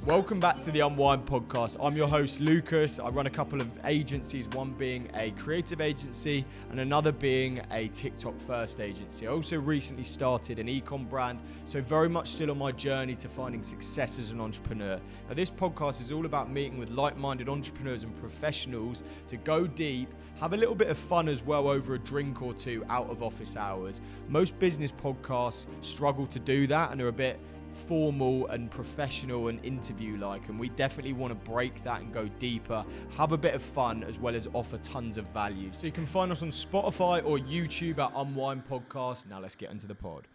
Welcome back to the Unwind podcast. I'm your host, Lucas. I run a couple of agencies, one being a creative agency and another being a TikTok first agency. I also recently started an Ecom brand, so very much still on my journey to finding success as an entrepreneur. Now, this podcast is all about meeting with like-minded entrepreneurs and professionals to go deep, have a little bit of fun as well over a drink or two out of office hours. Most business podcasts struggle to do that and are a bit formal and professional and interview like, and we definitely want to break that and go deeper, have a bit of fun, as well as offer tons of value. So you can find us on Spotify or YouTube at Unwind Podcast. Now let's get into the pod.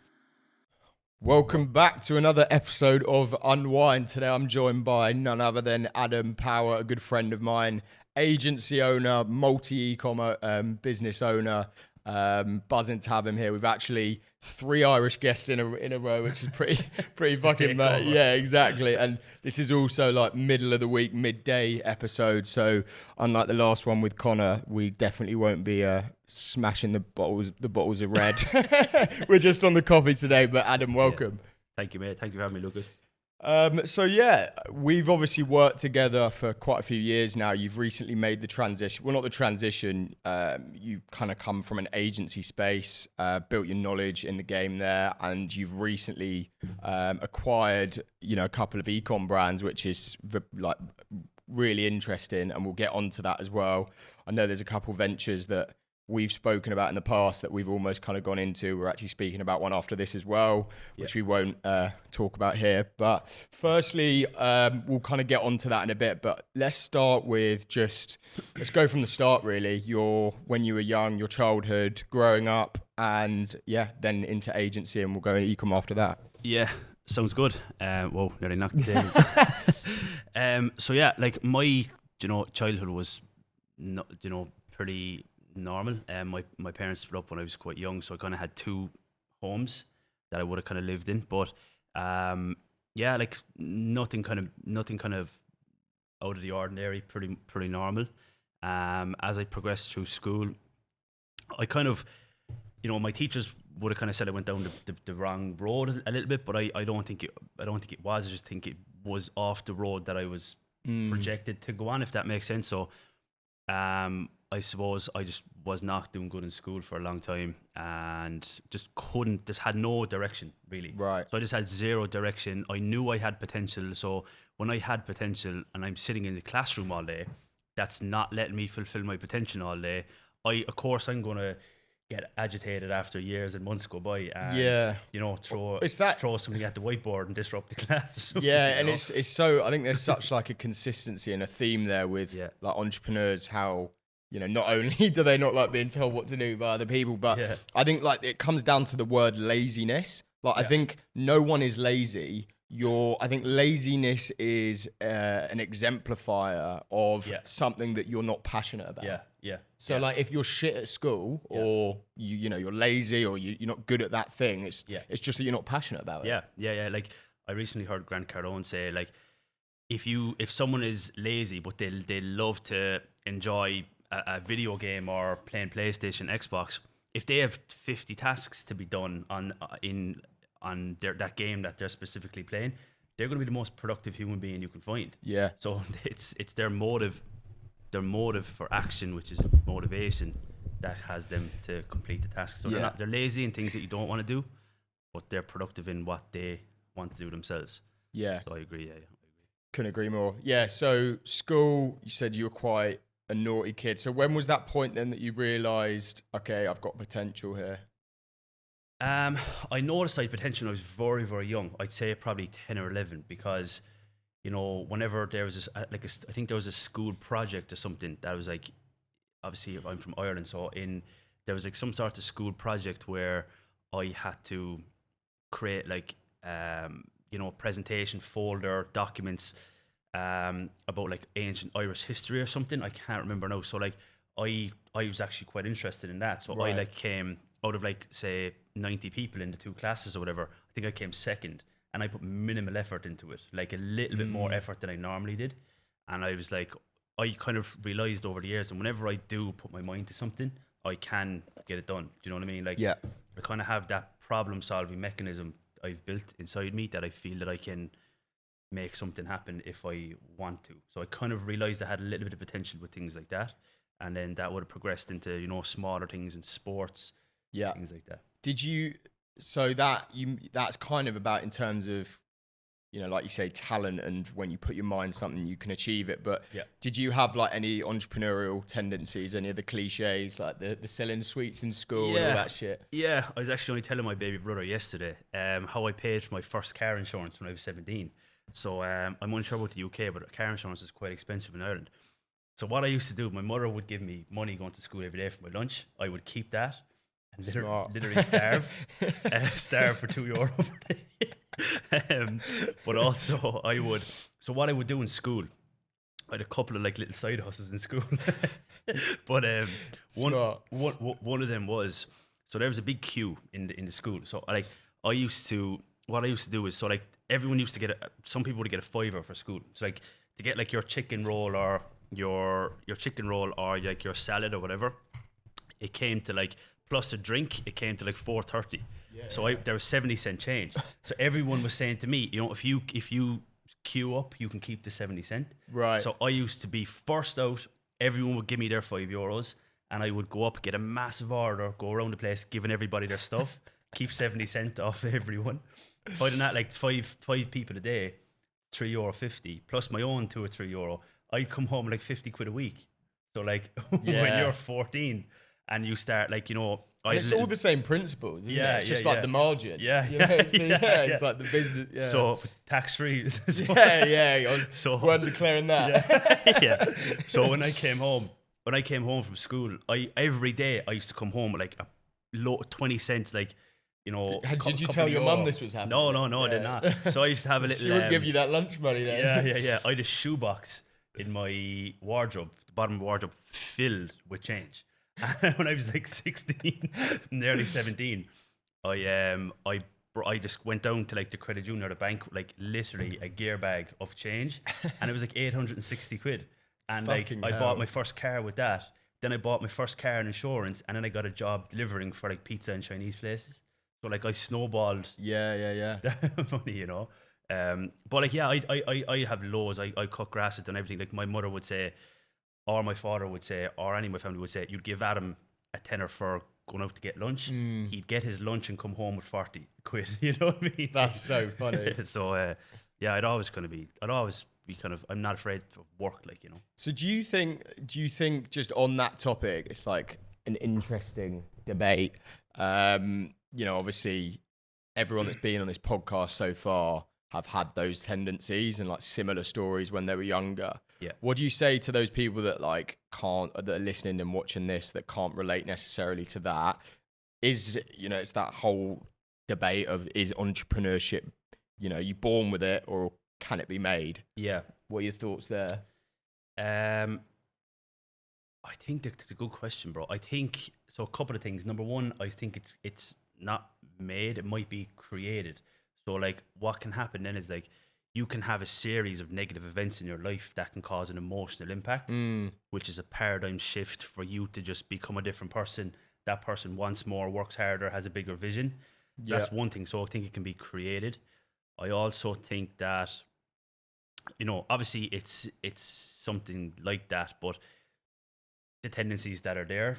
Welcome back to another episode of Unwind. Today I'm joined by none other than Adam Power, a good friend of mine, agency owner, multi-e-commerce business owner. Buzzing to have him here. We've actually 3 Irish guests in a row, which is pretty fucking yeah, exactly. And this is also like middle of the week, midday episode. So unlike the last one with Connor, we definitely won't be smashing the bottles of red. We're just on the coffees today. But Adam, welcome. Yeah. Thank you, mate. Thank you for having me, Lucas. So yeah, we've obviously worked together for quite a few years now. You've recently made the transition. Well, not the transition. You kind of come from an agency space, built your knowledge in the game there, and you've recently acquired, a couple of ecom brands, which is like really interesting, and we'll get onto that as well. I know there's a couple ventures that we've spoken about in the past that we've almost kind of gone into. We're actually speaking about one after this as well, which we won't talk about here. But firstly, we'll kind of get onto that in a bit. But let's start with let's go from the start, really. When you were young, your childhood, growing up, and then into agency, and we'll go into ecom after that. Yeah, sounds good. Whoa, nearly knocked it down. So yeah, like my, childhood was, pretty normal. My parents split up when I was quite young, so I kind of had two homes that I would have kind of lived in. But like nothing kind of out of the ordinary. Pretty normal. As I progressed through school, I kind of, my teachers would have kind of said I went down the wrong road a little bit, but I don't think it was. I just think it was off the road that I was projected to go on, if that makes sense. So I suppose I just was not doing good in school for a long time and just had no direction, really. Right. So I just had zero direction. I knew I had potential. So when I had potential and I'm sitting in the classroom all day, that's not letting me fulfill my potential all day. Of course, I'm going to get agitated after years and months go by and, throw something at the whiteboard and disrupt the class or something. Yeah, and it's so, I think there's such like a consistency and a theme there with like entrepreneurs, how, not only do they not like being told what to do by other people, but I think like it comes down to the word laziness. Like I think no one is lazy. I think laziness is an exemplifier of something that you're not passionate about. Yeah. So like if you're shit at school or you're lazy or you're not good at that thing, it's just that you're not passionate about it. Yeah. Like I recently heard Grant Cardone say, like, if someone is lazy but they love to enjoy a video game or playing PlayStation, Xbox, if they have 50 tasks to be done on that game that they're specifically playing, they're going to be the most productive human being you can find. Yeah. So it's their motive for action, which is motivation, that has them to complete the task. So they're lazy in things that you don't want to do, but they're productive in what they want to do themselves. Yeah. So I agree. Couldn't agree more. Yeah. So school, you said you were quite a naughty kid. So when was that point then that you realised, okay, I've got potential here? I noticed I had potential when I was very, very young. I'd say probably 10 or 11, because, whenever there was I think there was a school project or something that was like, obviously I'm from Ireland, so there was like some sort of school project where I had to create like, presentation folder documents about like ancient Irish history or something. I can't remember now. So like I was actually quite interested in that. So I like came out of like, say, 90 people in the two classes or whatever. I think I came second, and I put minimal effort into it, like a little bit more effort than I normally did. And I was like, I kind of realized over the years, and whenever I do put my mind to something, I can get it done. Do you know what I mean? Like, I kind of have that problem solving mechanism I've built inside me that I feel that I can make something happen if I want to. So I kind of realized I had a little bit of potential with things like that. And then that would have progressed into, you know, smaller things in sports, things like that. Did you, that's kind of about in terms of, you know, like you say, talent, and when you put your mind to something, you can achieve it. But did you have like any entrepreneurial tendencies, any of the cliches, like the selling sweets in school and all that shit? Yeah, I was actually only telling my baby brother yesterday how I paid for my first car insurance when I was 17. So I'm unsure about the UK, but car insurance is quite expensive in Ireland. So what I used to do, my mother would give me money going to school every day for my lunch. I would keep that and literally starve for €2 per day. But also so what I would do in school, I had a couple of like little side hustles in school. But one of them was, so there was a big queue in the school. So what I used to do is, so like everyone used to get some people would get a $5 for school. So like to get like your chicken roll or your like your salad or whatever, it came to like, plus a drink, it came to like $4.30. So there was 70-cent change. So everyone was saying to me, you know, if you queue up, you can keep the 70 cent. Right. So I used to be first out. Everyone would give me their €5, and I would go up, get a massive order, go around the place, giving everybody their stuff, keep 70 cent off everyone. If I'd done that like five people a day, €3.50 plus my own €2 or €3, I'd come home like 50 quid a week. So like when you're 14 and you start like, you know, it's all the same principles, isn't it? It's just like the margin. It's like the business. Yeah. So tax free. So weren't declaring that. So when I came home from school, every day I used to come home with like a 20 cents, like, you know. Did you tell your mum this was happening? No, I did not. So I used to have a little. She would give you that lunch money then. Yeah. I had a shoebox in my wardrobe, the bottom of the wardrobe, filled with change. And when I was like 16, nearly 17, I just went down to like the credit union or the bank, like literally a gear bag of change, and it was like 860 quid. And like I bought my first car with that. Then I bought my first car and insurance, and then I got a job delivering for like pizza and Chinese places. So like I snowballed. That money, you know. But like I have loads. I cut grass and everything. Like my mother would say, or my father would say, or any of my family would say, you'd give Adam a tenner for going out to get lunch. He'd get his lunch and come home with 40 quid. You know what I mean? That's so funny. So I'd always be kind of, I'm not afraid of work, like, you know. So do you think just on that topic, it's like an interesting debate? You know, obviously everyone that's been on this podcast so far have had those tendencies and like similar stories when they were younger. Yeah. What do you say to those people that like that are listening and watching this that can't relate necessarily to that? Is, you know, it's that whole debate of, is entrepreneurship, you know, you born with it or can it be made? Yeah. What are your thoughts there? I think that's a good question, bro. I think so. A couple of things. Number one, I think it's not made. It might be created. So like what can happen then is like you can have a series of negative events in your life that can cause an emotional impact, which is a paradigm shift for you to just become a different person. That person wants more, works harder, has a bigger vision. That's one thing. So I think it can be created. I also think that, you know, obviously it's something like that, but the tendencies that are there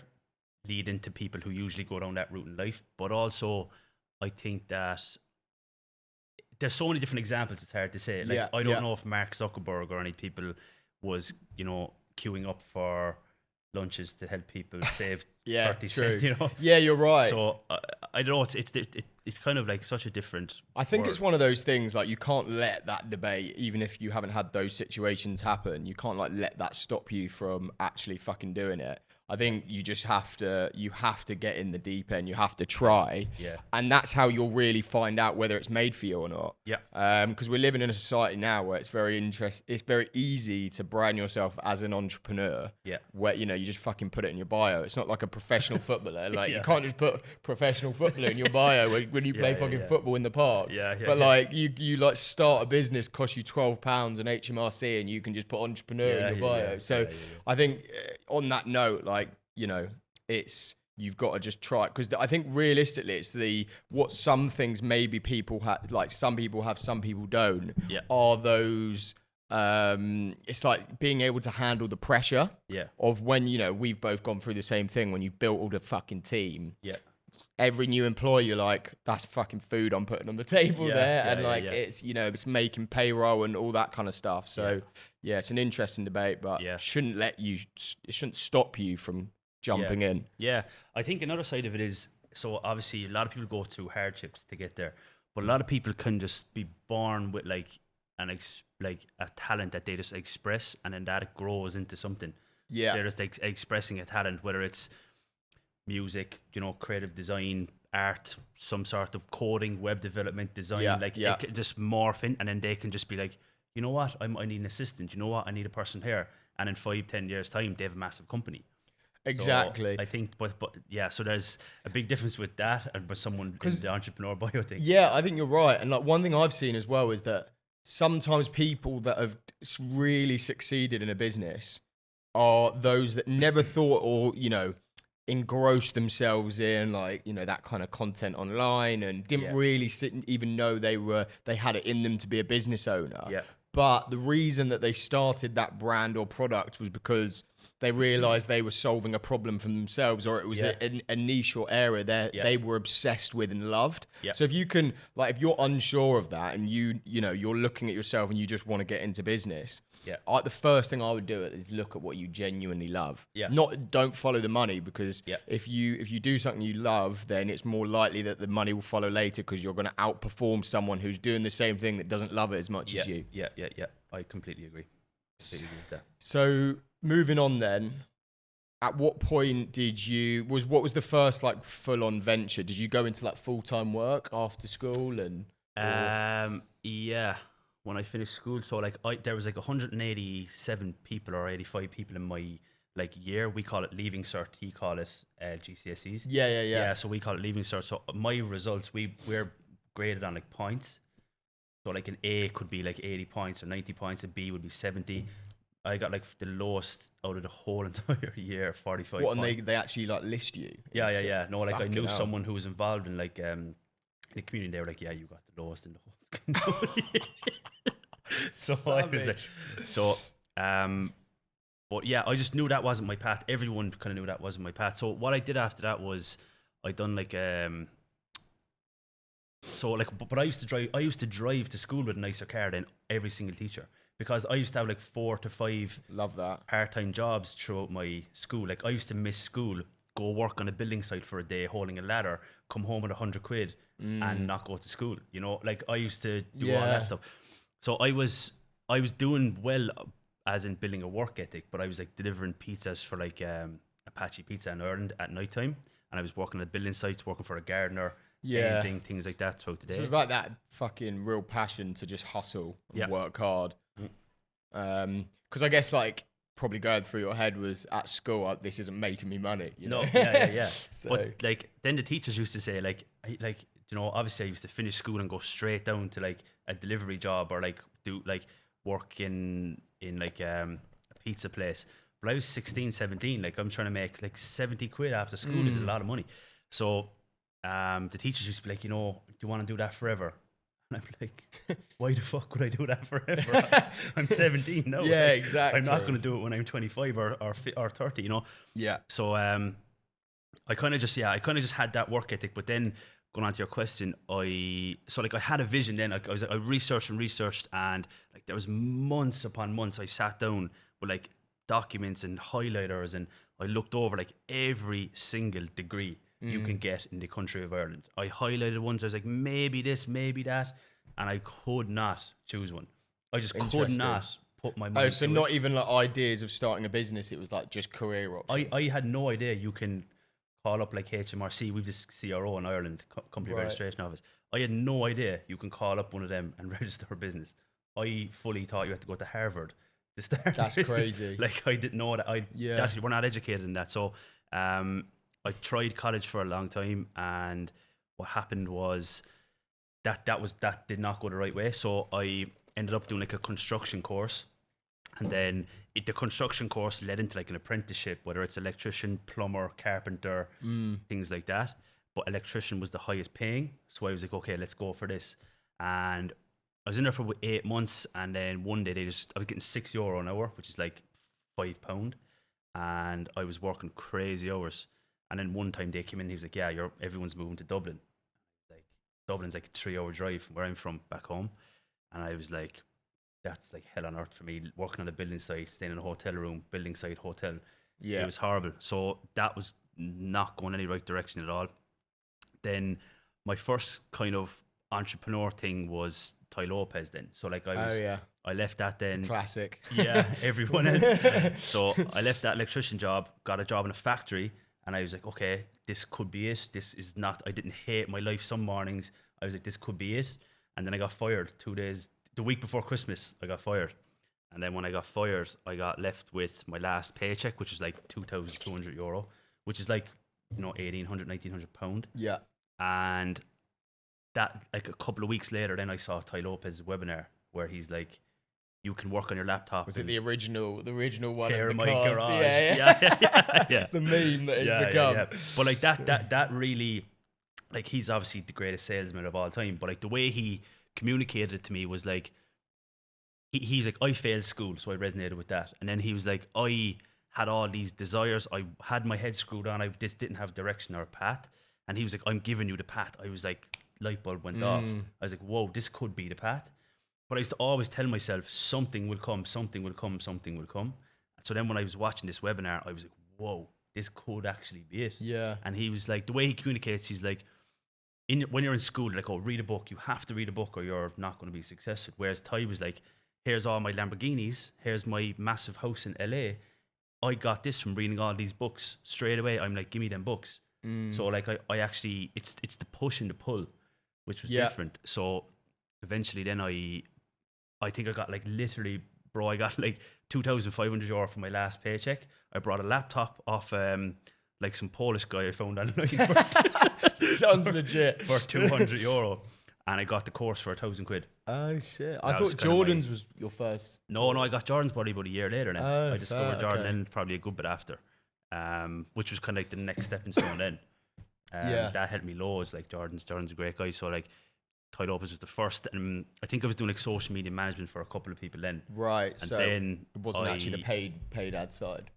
lead into people who usually go down that route in life. But also I think that there's so many different examples, it's hard to say. Like I don't know if Mark Zuckerberg or any people was, you know, queuing up for lunches to help people save 30 cents, you know. Yeah, you're right. So I don't know, it's kind of like such a different I think world. It's one of those things, like you can't let that debate, even if you haven't had those situations happen, you can't like let that stop you from actually fucking doing it. I think you just have to get in the deep end. You have to try. Yeah. And that's how you'll really find out whether it's made for you or not. Yeah. Because we're living in a society now where it's very easy to brand yourself as an entrepreneur. Yeah. Where, you know, you just fucking put it in your bio. It's not like a professional footballer. Like you can't just put professional footballer in your bio when you play football in the park. But like you like start a business, costs you £12 an HMRC, and you can just put entrepreneur in your bio. I think on that note, like, you know, it's you've got to just try it. Because I think realistically, it's what some things maybe people have, like some people have, some people don't, are those, it's like being able to handle the pressure of when, you know, we've both gone through the same thing, when you've built all the fucking team. Every new employee, you're like, that's fucking food I'm putting on the table there. And like, it's, you know, it's making payroll and all that kind of stuff. So it's an interesting debate, but it shouldn't stop you from jumping in. Yeah. I think another side of it is, so obviously a lot of people go through hardships to get there, but a lot of people can just be born with like a talent that they just express, and then that grows into something. They're just expressing a talent, whether it's music, you know, creative design, art, some sort of coding, web development, design, it can just morph in, and then they can just be like, you know what, I need an assistant, you know what, I need a person here, and in 5-10 years time they have a massive company. Exactly. So I think, but so there's a big difference with that and with someone in the entrepreneur bio thing. Yeah, I think you're right. And like one thing I've seen as well is that sometimes people that have really succeeded in a business are those that never thought, or, you know, engrossed themselves in, like, you know, that kind of content online, and didn't really even know they had it in them to be a business owner. But the reason that they started that brand or product was because they realized they were solving a problem for themselves, or it was a niche or area that they were obsessed with and loved. So if you can, like, if you're unsure of that and you know, you're looking at yourself and you just want to get into business, the first thing I would do is look at what you genuinely love. Don't follow the money, because if you do something you love, then it's more likely that the money will follow later, because you're going to outperform someone who's doing the same thing that doesn't love it as much as you. I completely agree. With that. So moving on then, at what point what was the first like full on venture? Did you go into like full-time work after school? And when I finished school, so like there was like 187 people or 85 people in my like year. We call it leaving cert, he call it GCSEs. Yeah, so we call it leaving cert. So my results, we're graded on like points. So like an A could be like 80 points or 90 points, a B would be 70. I got like the lowest out of the whole entire year, 45 What, points. and they actually like list you? Yeah. No, like I knew someone who was involved in like in the community. They were like, yeah, you got the lowest in the whole community. But yeah, I just knew that wasn't my path. Everyone kind of knew that wasn't my path. So what I did after that was I done like but I used to drive to school with a nicer car than every single teacher, because I used to have like 4 to 5 part-time jobs throughout my school. Like I used to miss school, go work on a building site for a day holding a ladder, come home with 100 quid and not go to school. You know, like I used to do all that stuff. So I was doing well as in building a work ethic, but I was like delivering pizzas for like Apache Pizza in Ireland at night time, and I was working at building sites, working for a gardener, painting, things like that throughout the day. So it's like that fucking real passion to just hustle and work hard. Because I guess like probably going through your head was at school, this isn't making me money. You know? So. But like then the teachers used to say like you know, obviously I used to finish school and go straight down to like a delivery job or like do like work in like a pizza place. But I was 16, 17, like I'm trying to make like 70 quid after school is a lot of money. So the teachers used to be like, you know, do you want to do that forever? And I'm like, why the fuck would I do that forever? I'm 17 now. Yeah, exactly. I'm not going to do it when I'm 25 or 30, you know? Yeah. So I kind of just had that work ethic. But then going on to your question, I had a vision then. I researched, and like there was months upon months I sat down with like documents and highlighters, and I looked over like every single degree you can get in the country of Ireland. I highlighted ones. I was like, maybe this, maybe that, and I could not choose one. I just could not put my mind. Oh, so not even like ideas of starting a business. It was like just career options. I had no idea you can call up like HMRC. We've this CRO in Ireland, Company Registration Office. I had no idea you can call up one of them and register a business. I fully thought you had to go to Harvard to start. That's crazy. Like I didn't know that. We're not educated in that. So I tried college for a long time, and what happened was that did not go the right way. So I ended up doing like a construction course, And then the construction course led into like an apprenticeship, whether it's electrician, plumber, carpenter, things like that. But electrician was the highest paying. So I was like, okay, let's go for this. And I was in there for 8 months. And then one day I was getting €6 an hour, which is like £5. And I was working crazy hours. And then one time they came in, he was like, yeah, everyone's moving to Dublin. Like, Dublin's like a 3-hour drive from where I'm from back home. And I was like, that's like hell on earth for me, working on a building site, staying in a hotel room, building site, hotel. Yeah. It was horrible. So that was not going any right direction at all. Then my first kind of entrepreneur thing was Ty Lopez then. So like I left that then. Classic. Yeah, everyone else. So I left that electrician job, got a job in a factory, and I was like, okay, this could be it. This is not, I didn't hate my life some mornings. I was like, this could be it. And then I got fired 2 days. The week before Christmas, I got fired. And then when I got fired, I got left with my last paycheck, which was like €2,200, which is like, £1,800, £1,900. Yeah. And that, like a couple of weeks later, then I saw Ty Lopez's webinar where he's like, you can work on your laptop. Was it the original one? Here in my cars? garage. Yeah. The meme that it's become. Yeah. But like that really, like, he's obviously the greatest salesman of all time. But like the way he communicated it to me was like, he's like, I failed school, so I resonated with that. And then he was like, I had all these desires. I had my head screwed on. I just didn't have direction or a path. And he was like, I'm giving you the path. I was like, light bulb went off. I was like, whoa, this could be the path. But I used to always tell myself, something will come, something will come, something will come. So then when I was watching this webinar, I was like, whoa, this could actually be it. Yeah. And he was like, the way he communicates, he's like, when you're in school, like, oh, read a book. You have to read a book or you're not going to be successful. Whereas Ty was like, here's all my Lamborghinis. Here's my massive house in LA. I got this from reading all these books. Straight away, I'm like, give me them books. So like, I actually, it's the push and the pull, which was different. So eventually then I think I got like literally, bro, I got like €2,500 for my last paycheck. I brought a laptop off like some Polish guy I found online. Sounds legit. For €200. And I got the course for £1,000. Oh shit! I thought Jordan's was your first. No, I got Jordan's probably about a year later. Then I discovered Jordan, okay. then probably a good bit after, which was kind of like the next stepping stone. Then that helped me loads. Like Jordan's a great guy. So like Ty Lopez was the first, and I think I was doing like social media management for a couple of people then. Right. And so then it wasn't actually the paid ad side.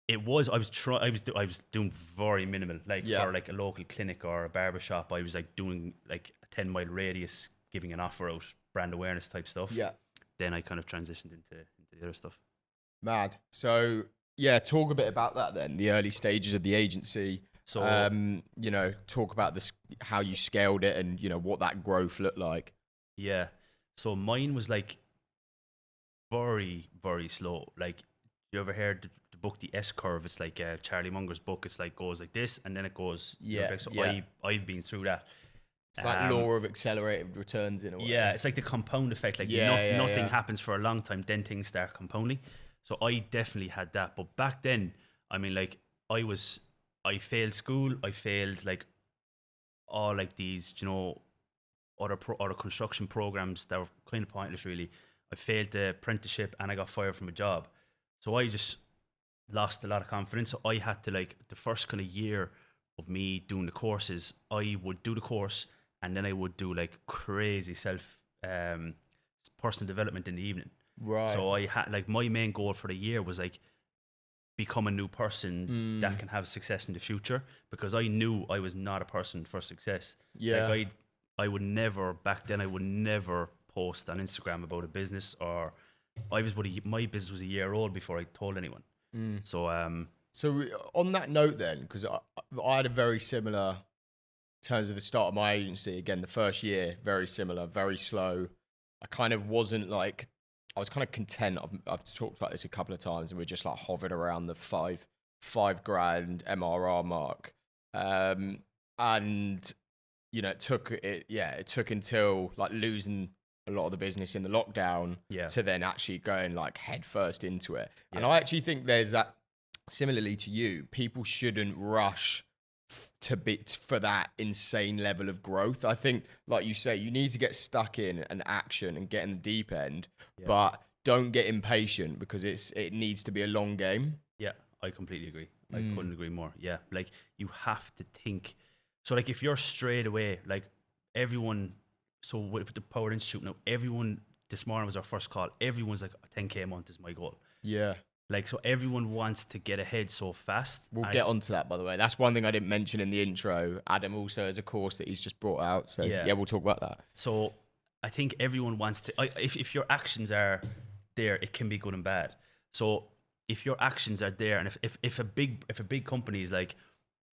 It was. I was doing very minimal, like for like a local clinic or a barbershop. I was like doing like a 10-mile radius, giving an offer out, brand awareness type stuff. Yeah. Then I kind of transitioned into the other stuff. Mad. So talk a bit about that then. The early stages of the agency. So talk about how you scaled it and what that growth looked like. Yeah. So mine was like very, very slow. Like, you ever heard the book The S Curve? It's like Charlie Munger's book. It's like goes like this and then it goes. I've been through that. It's like law of accelerated returns in a way. Yeah, it's like the compound effect. Like nothing happens for a long time, then things start compounding. So I definitely had that. But back then, I mean, like I failed school. I failed like all like these, other construction programs that were kind of pointless really. I failed the apprenticeship and I got fired from a job. So I just lost a lot of confidence. So I had to, like, the first kind of year of me doing the courses, I would do the course and then I would do like crazy personal development in the evening. Right. So I had, like, my main goal for the year was like become a new person that can have success in the future, because I knew I was not a person for success. Yeah. Like I would never, back then I would never post on Instagram about a business, or my business was a year old before I told anyone. So on that note then, because I had a very similar, in terms of the start of my agency, again, the first year, very similar, very slow. I kind of wasn't like, I was kind of content. I've talked about this a couple of times, and we're just like hovered around the five grand MRR mark. And it took until like losing a lot of the business in the lockdown to then actually going like head first into it. And I actually think there's that, similarly to you, people shouldn't rush for that insane level of growth. I think, like you say, you need to get stuck in an action and get in the deep end, but don't get impatient because it needs to be a long game. Yeah, I completely agree. I couldn't agree more. Yeah, like you have to think. So like if you're straight away, like everyone, so with the Power Institute now, everyone, this morning was our first call. Everyone's like 10K a month is my goal. Yeah. Like, so everyone wants to get ahead so fast. We'll get onto that, by the way. That's one thing I didn't mention in the intro. Adam also has a course that he's just brought out. So yeah, we'll talk about that. So I think everyone wants to, if your actions are there, it can be good and bad. So if your actions are there, and if a big company is like,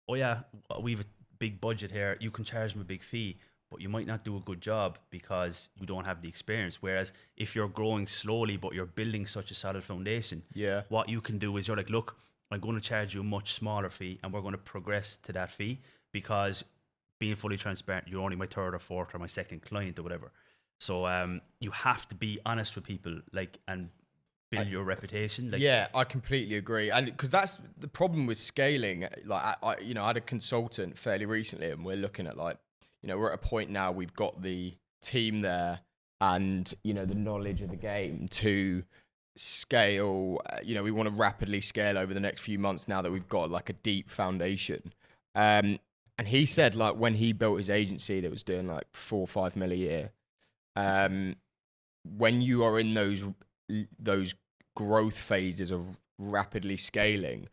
oh yeah, we have a big budget here, you can charge them a big fee, but you might not do a good job because you don't have the experience. Whereas if you're growing slowly, but you're building such a solid foundation, what you can do is you're like, look, I'm going to charge you a much smaller fee, and we're going to progress to that fee, because being fully transparent, you're only my third or fourth or my second client or whatever. So you have to be honest with people, like, and build your reputation. Like, yeah, I completely agree, and because that's the problem with scaling. Like, I had a consultant fairly recently, and we're looking at, like, we're at a point now, we've got the team there and, the knowledge of the game to scale. We want to rapidly scale over the next few months now that we've got like a deep foundation. And he said, like, when he built his agency that was doing like 4 or 5 mil a year, when you are in those growth phases of rapidly scaling,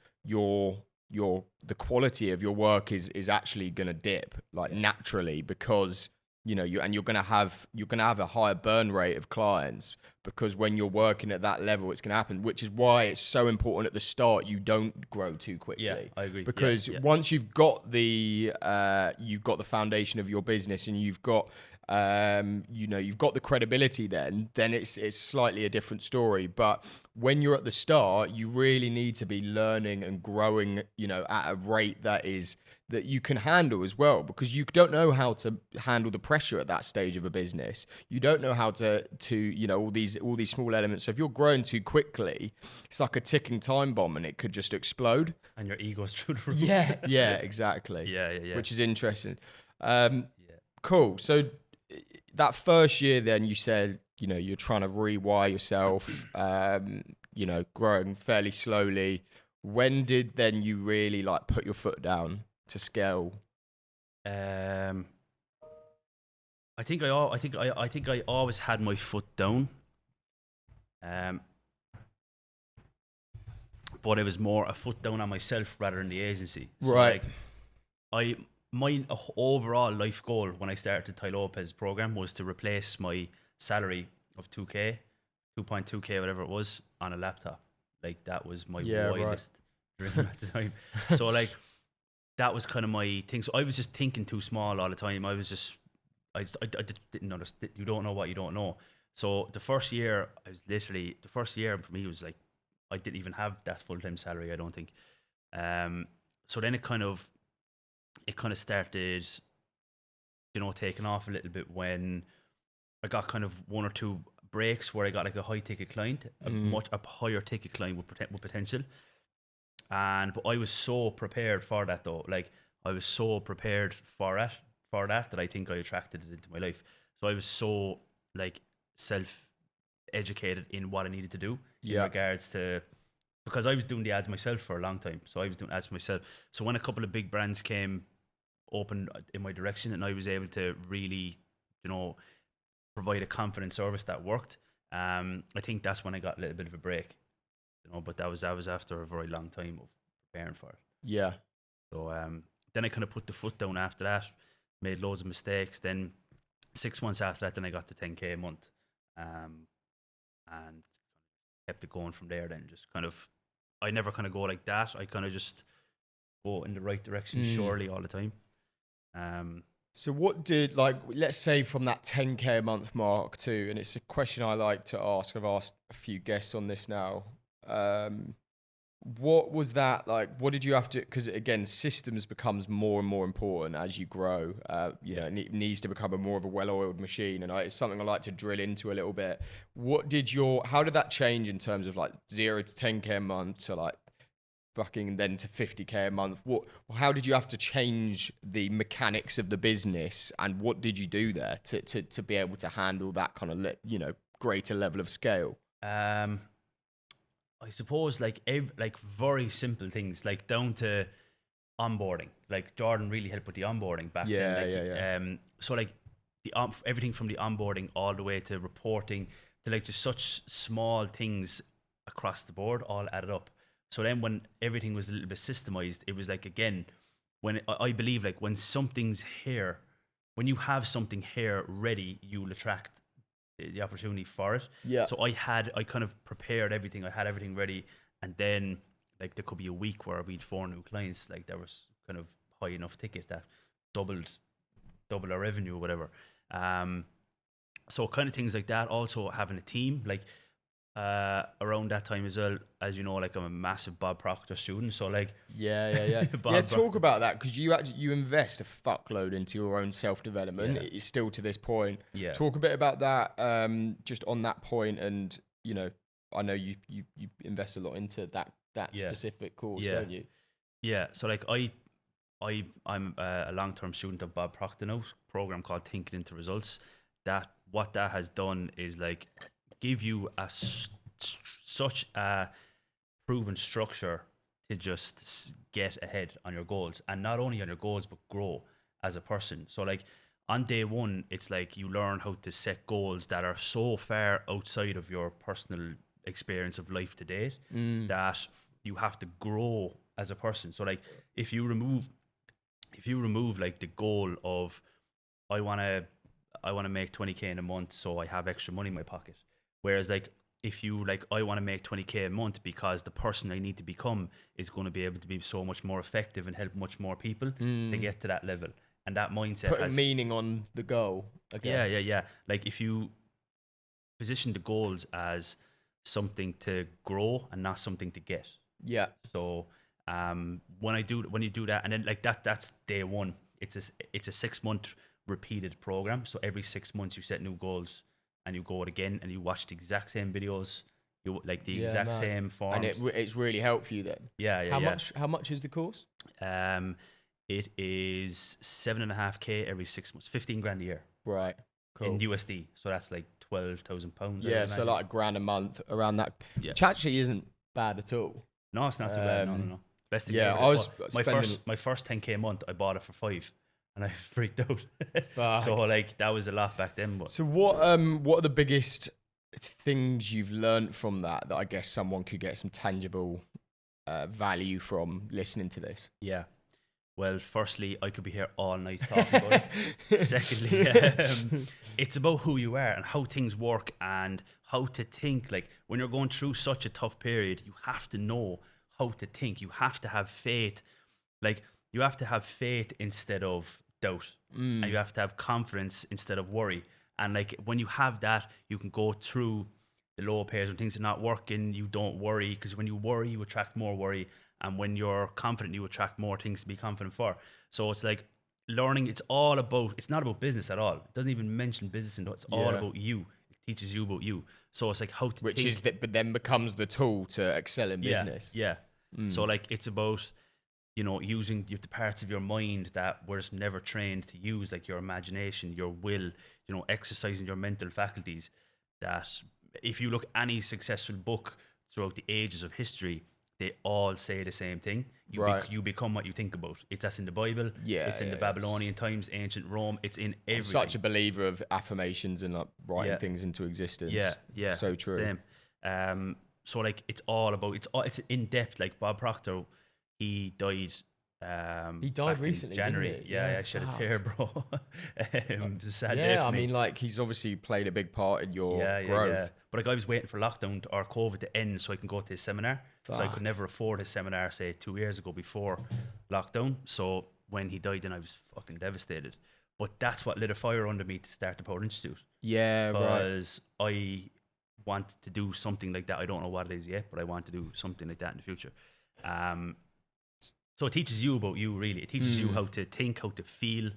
the quality of your work is actually going to dip, like, naturally, because you're going to have a higher burn rate of clients, because when you're working at that level, it's going to happen, which is why it's so important at the start you don't grow too quickly. Yeah, I agree. Because once you've got the foundation of your business, and you've got you've got the credibility, then it's slightly a different story. But when you're at the start, you really need to be learning and growing, at a rate that you can handle as well, because you don't know how to handle the pressure at that stage of a business. You don't know how to all these small elements. So if you're growing too quickly, it's like a ticking time bomb, and it could just explode. And your ego's through the roof. Yeah, exactly. Yeah. Which is interesting. Cool. So that first year, then, you said, you're trying to rewire yourself, growing fairly slowly. When did then you really, like, put your foot down to scale? I think I always had my foot down. But it was more a foot down on myself rather than the agency. So, right. Like, my overall life goal when I started Ty Lopez program was to replace my salary of 2K, 2.2K, whatever it was, on a laptop. Like, that was my wildest dream at the time. So, like, that was kind of my thing. So I was just thinking too small all the time. I didn't understand. You don't know what you don't know. So the first year for me was like, I didn't even have that full-time salary, I don't think. So then it kind of started, taking off a little bit when I got kind of 1 or 2 breaks where I got like a high ticket client, a higher ticket client with potential. But I was so prepared for that, though. Like, I was so prepared for that I think I attracted it into my life. So I was so, like, self-educated in what I needed to do in regards to, because I was doing the ads myself for a long time. So I was doing ads myself. So when a couple of big brands came open in my direction, and I was able to really, provide a confident service that worked, I think that's when I got a little bit of a break. But that was after a very long time of preparing for it. Yeah. So then I kind of put the foot down after that, made loads of mistakes. Then 6 months after that, then I got to 10K a month, and kept it going from there. Then just kind of, I never kind of go like that. I kind of just go in the right direction, surely, all the time. So what did, like, let's say from that 10K a month mark to, and it's a question I like to ask, I've asked a few guests on this now, what was that like? What did you have to, because again, systems becomes more and more important as you grow. It needs to become more of a well-oiled machine, and it's something I like to drill into a little bit. How did that change in terms of, like, 0 to 10K a month to, like, fucking then to 50K a month? How did you have to change the mechanics of the business, and what did you do there to be able to handle that kind of greater level of scale? I suppose like like very simple things, like down to onboarding. Like Jordan really helped with the onboarding back then. Like, so like everything from the onboarding all the way to reporting to like just such small things across the board all added up. So then when everything was a little bit systemized, it was like, again, when I believe like when something's here, when you have something here ready, you'll attract the opportunity for it. Yeah. So I kind of prepared everything. I had everything ready, and then like there could be a week where we'd 4 new clients. Like there was kind of high enough ticket that doubled our revenue or whatever. So kind of things like that. Also having a team, like around that time as well, as you know, like I'm a massive Bob Proctor student. So like talk about that, because you invest a fuckload into your own self-development. Yeah. It's still to this point. Yeah. Talk a bit about that, just on that point, and you know, I know you invest a lot into that specific course, don't you? Yeah. So like I'm a long-term student of Bob Proctor now, program called Thinking into Results. What that has done is like give you such a proven structure to just get ahead on your goals, and not only on your goals but grow as a person. So like on day one, it's like you learn how to set goals that are so far outside of your personal experience of life to date that you have to grow as a person. So like if you remove like the goal of I want to make 20k in a month so I have extra money in my pocket, whereas like if you like I want to make 20k a month because the person I need to become is going to be able to be so much more effective and help much more people to get to that level, and that mindset put a meaning on the goal, I guess. Yeah. Like if you position the goals as something to grow and not something to get. Yeah. So when you do that, and then like that's day one. It's a 6-month repeated program. So every 6 months you set new goals and you go it again, and you watch the exact same videos, you like the exact same forms, and it's really helped you then. How much is the course? It is 7.5k every 6 months, 15 grand a year, right? Cool. In USD, so that's like £12,000. Yeah, so like £1,000 a month, around that, which actually isn't bad at all. No, it's not too bad. No. Best thing. Yeah, I was my first 10k a month. I bought it for 5, and I freaked out. So like that was a lot back then. But so what are the biggest things you've learned from that I guess someone could get some tangible value from listening to this? Yeah. Well, firstly, I could be here all night talking about it. Secondly, it's about who you are and how things work and how to think. Like when you're going through such a tough period, you have to know how to think. You have to have faith. Like you have to have faith instead of doubt, and you have to have confidence instead of worry. And like when you have that, you can go through the low periods when things are not working. You don't worry, because when you worry, you attract more worry. And when you're confident, you attract more things to be confident for. So it's like learning, it's not about business at all. It doesn't even mention business in it. It's all about you. It teaches you about you. So it's like how to think. But then becomes the tool to excel in business. Yeah. So like it's about, using the parts of your mind that we're just never trained to use, like your imagination, your will, exercising your mental faculties. That if you look any successful book throughout the ages of history, they all say the same thing. You become what you think about. That's in the Bible. Yeah, it's in the Babylonian times, ancient Rome. It's in everything. I'm such a believer of affirmations and like writing things into existence. Yeah. So true. Same. So like it's all about it's in depth. Like Bob Proctor, he died. He died recently, January. Didn't he? Yeah, I shed a tear, bro. Sad day for me. I mean, like he's obviously played a big part in your growth. Yeah. But like I was waiting for lockdown or COVID to end so I can go to his seminar. So I could never afford his seminar, say 2 years ago before lockdown. So when he died, then I was fucking devastated. But that's what lit a fire under me to start the Power Institute. Yeah, because I want to do something like that. I don't know what it is yet, but I want to do something like that in the future. So it teaches you about you, really. It teaches you how to think, how to feel.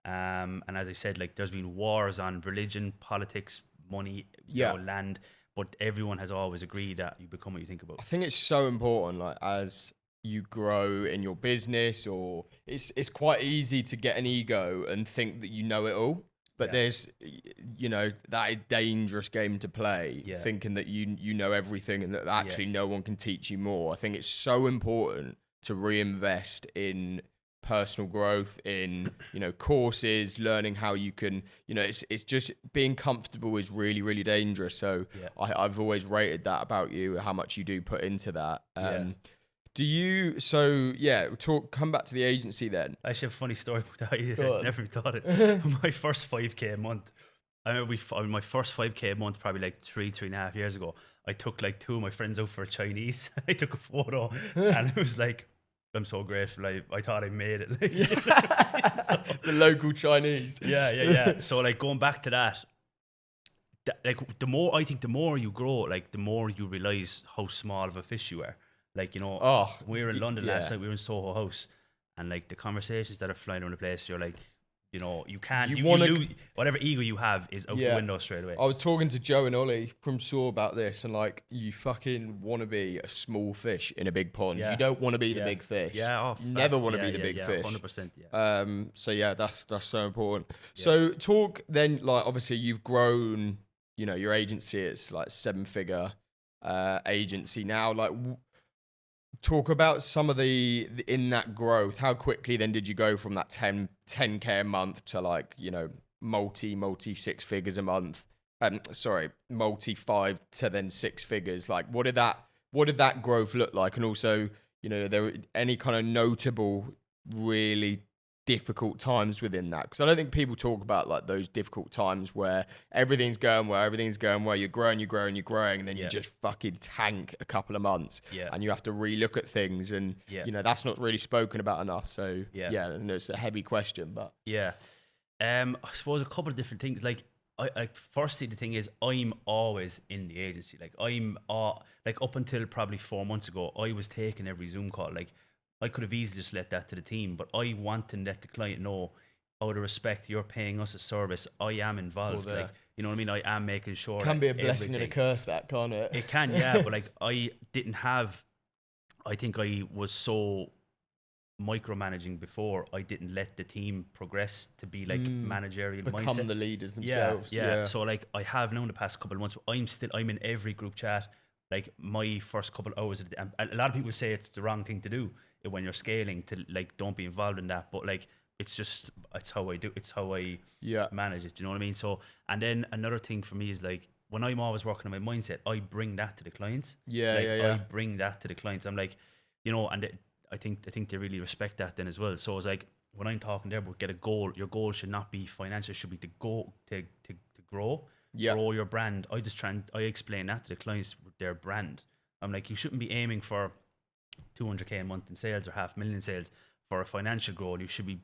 And as I said, like there's been wars on religion, politics, money, land, but everyone has always agreed that you become what you think about. I think it's so important, like as you grow in your business, or it's quite easy to get an ego and think that you know it all. But there's, that is dangerous game to play, thinking that you know everything and that actually no one can teach you more. I think it's so important to reinvest in personal growth, in courses, learning how you can, it's just being comfortable is really, really dangerous. So I've always rated that about you, how much you do put into that. Come back to the agency then. I actually have a funny story about that. I never thought it. My first 5K a month, I remember my first 5K a month, probably like 3.5 years ago, I took like 2 of my friends out for a Chinese. I took a photo and it was like, I'm so grateful. I thought I made it. The local Chinese. Yeah. So like going back to that, like the more you grow, like the more you realize how small of a fish you are. Like, we were in London last night, we were in Soho House, and like the conversations that are flying around the place, you're like, you can't, you lose, whatever ego you have is out the window straight away. I was talking to Joe and Ollie from Saw about this, and like, you fucking want to be a small fish in a big pond. You don't want to be the big fish. You never want to be the big fish. 100%. So yeah, that's so important. So talk then, like, obviously you've grown, your agency, it's like 7-figure agency now. Like, talk about some of the in that growth. How quickly then did you go from that 10K a month to like, multi 6 figures a month? Multi 5 to then 6 figures. Like, what did that growth look like? And also, there were any kind of notable, really difficult times within that? Because I don't think people talk about like those difficult times where everything's going well, you're growing, and then you just fucking tank a couple of months, and you have to relook at things, and that's not really spoken about enough. So and it's a heavy question, but I suppose a couple of different things. Like, firstly, the thing is, I'm always in the agency. Like, like up until probably 4 months ago, I was taking every Zoom call. Like, I could have easily just let that to the team, but I want to let the client know, out of respect, you're paying us a service. I am involved. Like, you know what I mean? I am making sure. It can be a blessing and a curse, that, can't it? It can, yeah. But like, I think I was so micromanaging before. I didn't let the team progress to be like managerial become mindset. The leaders themselves. Yeah. So like, I have known the past couple of months, but I'm in every group chat. Like, my first couple of hours, and a lot of people say it's the wrong thing to do when you're scaling, to like, don't be involved in that. But like, it's how I do, it's how I manage it. You know what I mean? So, and then another thing for me is like, when I'm always working on my mindset, I bring that to the clients. I bring that to the clients. I'm like, and I think they really respect that then as well. So it's like, when I'm talking there, but get a goal. Your goal should not be financial. It should be to go to grow. Grow your brand. I explain that to the clients, their brand. I'm like, you shouldn't be aiming for 200K a month in sales or 500,000 sales for a financial goal. You should be,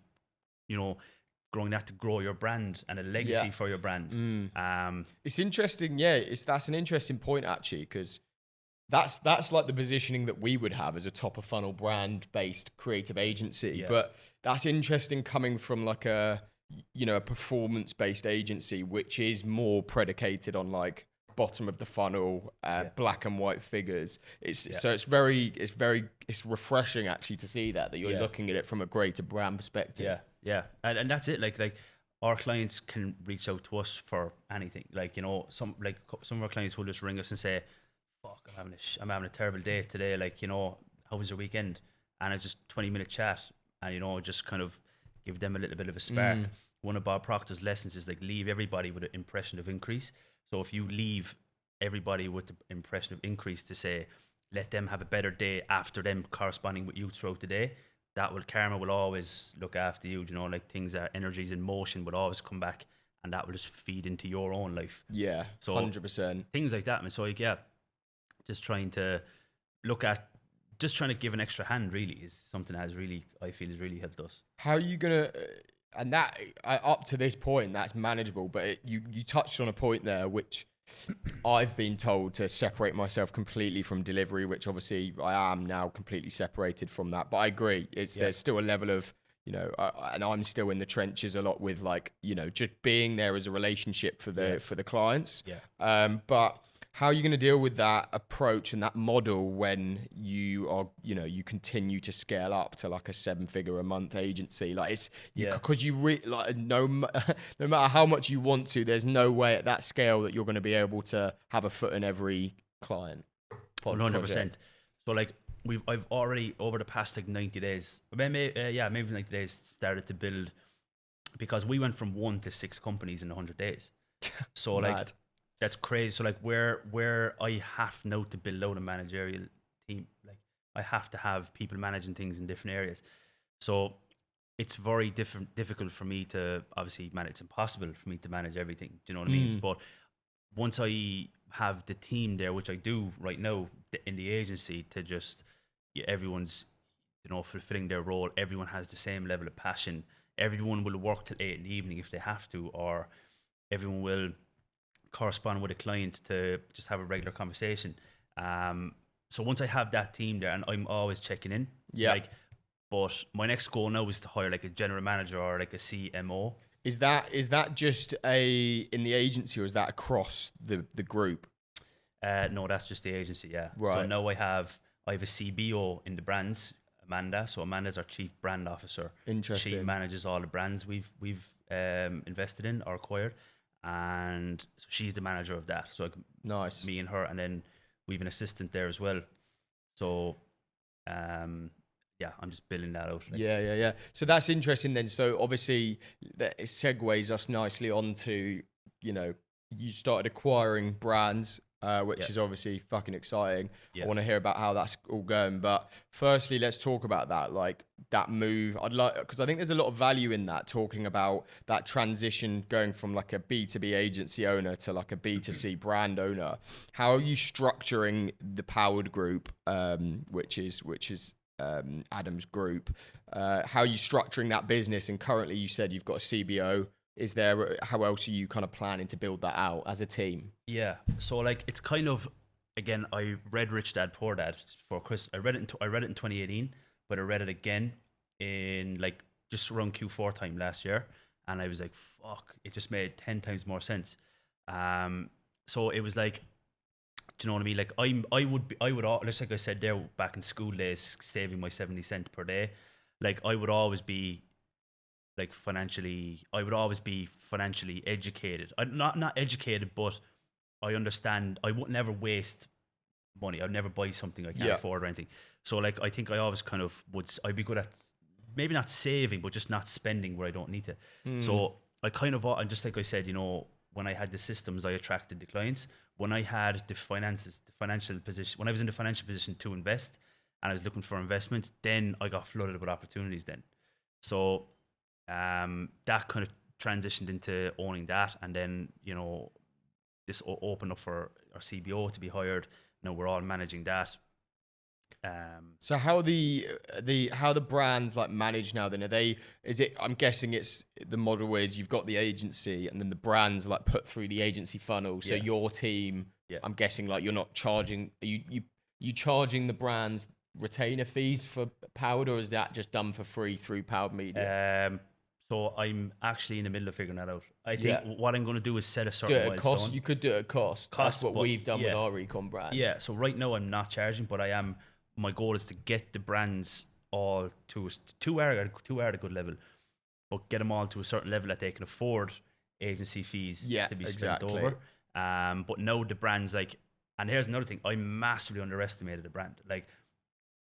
growing that to grow your brand and a legacy for your brand. It's interesting. That's an interesting point, actually, because that's like the positioning that we would have as a top of funnel brand based creative agency. But that's interesting coming from like a performance based agency, which is more predicated on like bottom of the funnel, black and white figures. So it's refreshing actually to see that you're looking at it from a greater brand perspective. And that's it. Like our clients can reach out to us for anything. Like, some of our clients will just ring us and say, fuck, I'm having a terrible day today. Like, how was your weekend? And it's just 20-minute chat, and just kind of give them a little bit of a spark. One of Bob Proctor's lessons is like, leave everybody with an impression of increase. So if you leave everybody with the impression of increase, to say, let them have a better day after them corresponding with you throughout the day, karma will always look after you. Like, energies in motion will always come back, and that will just feed into your own life. Yeah, so 100%. Things like that, man. So like, just trying to give an extra hand really is something that I feel has really helped us. How are you gonna? And that up to this point, that's manageable. But you touched on a point there, which I've been told to separate myself completely from delivery, which obviously I am now completely separated from that. But I agree, there's still a level of, and I'm still in the trenches a lot with like, just being there as a relationship for the clients. But how are you going to deal with that approach and that model when you are, you continue to scale up to like a 7-figure a month agency? Like it's because like no matter how much you want to, there's no way at that scale that you're going to be able to have a foot in every client. 100%. So like I've already over the past like 90 days, maybe 90 days started to build, because we went from 1 to 6 companies in 100 days. So like that's crazy. So like where I have now to build out a managerial team, like I have to have people managing things in different areas. So it's very difficult for me to obviously manage. It's impossible for me to manage everything. Do you know what I mean? But once I have the team there, which I do right now in the agency, to just everyone's fulfilling their role. Everyone has the same level of passion. Everyone will work till 8 in the evening if they have to, or everyone will correspond with a client to just have a regular conversation. So once I have that team there, and I'm always checking in, but my next goal now is to hire like a general manager or like a CMO. Is that just in the agency, or is that across the group? No, that's just the agency. Yeah. Right. So now I have a CBO in the brands, Amanda. So Amanda's our chief brand officer. Interesting. She manages all the brands we've invested in or acquired, and so she's the manager of that. So nice. Me and her, and then we've an assistant there as well. So I'm just building that out. Yeah. So that's interesting then. So obviously that segues us nicely onto, you started acquiring brands, which is obviously fucking exciting. I want to hear about how that's all going. But firstly, let's talk about that, like that move. Because I think there's a lot of value in that, talking about that transition going from like a B2B agency owner to like a B2C brand owner. How are you structuring the Powered Group, which is Adam's group? How are you structuring that business? And currently you said you've got a CBO. How else are you kind of planning to build that out as a team? Yeah. So like, it's kind of, again, I read Rich Dad Poor Dad for Chris. I read it in 2018, but I read it again in like just around Q4 time last year. And I was like, fuck, it just made 10 times more sense. So it was like, do you know what I mean? Like I would, just like I said there back in school days, saving my 70 cents per day. Like I would always be financially educated. I'm not educated, but I understand. I would never waste money. I'd never buy something I can't afford or anything. So like, I think I always kind of I'd be good at maybe not saving, but just not spending where I don't need to. So I kind of, and just like I said, when I had the systems, I attracted the clients. When I had the financial position, when I was in the financial position to invest and I was looking for investments, then I got flooded with opportunities then. So that kind of transitioned into owning that, and then this opened up for our CBO to be hired. Now we're all managing that. So how the brands like manage now then? I'm guessing it's the model is you've got the agency and then the brands like put through the agency funnel. So your team, I'm guessing like you're not charging, you charging the brands retainer fees for Powered, or is that just done for free through Powered Media? So I'm actually in the middle of figuring that out. I think what I'm going to do is set a certain milestone. Cost. You could do it at cost. That's what we've done with our Ecom brand. Yeah. So right now I'm not charging, but my goal is to get the brands all to are at a good level, but get them all to a certain level that they can afford agency fees to be spent over. But now the brands and here's another thing, I massively underestimated the brand.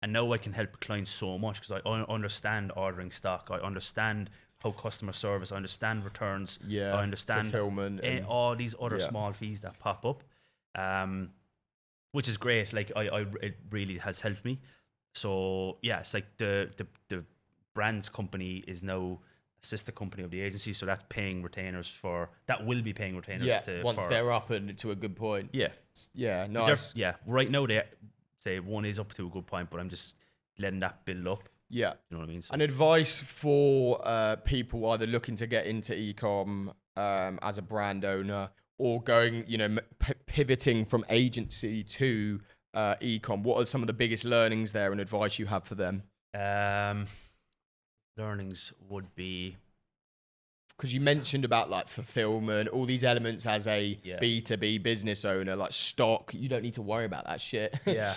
And now I can help clients so much because I understand ordering stock. I understand how customer service. I understand returns. I understand fulfillment and all these other small fees that pop up, which is great. It really has helped me. So it's like the brands company is now a sister company of the agency, so that's paying retainers will be paying retainers once they're up and to a good point. Nice. Right now they say one is up to a good point, but I'm just letting that build up. You know what I mean? So. An advice for people either looking to get into ecom as a brand owner or going, pivoting from agency to ecom. What are some of the biggest learnings there and advice you have for them? Learnings would be because you mentioned about like fulfillment, all these elements as a B2B business owner, like stock, you don't need to worry about that shit. Or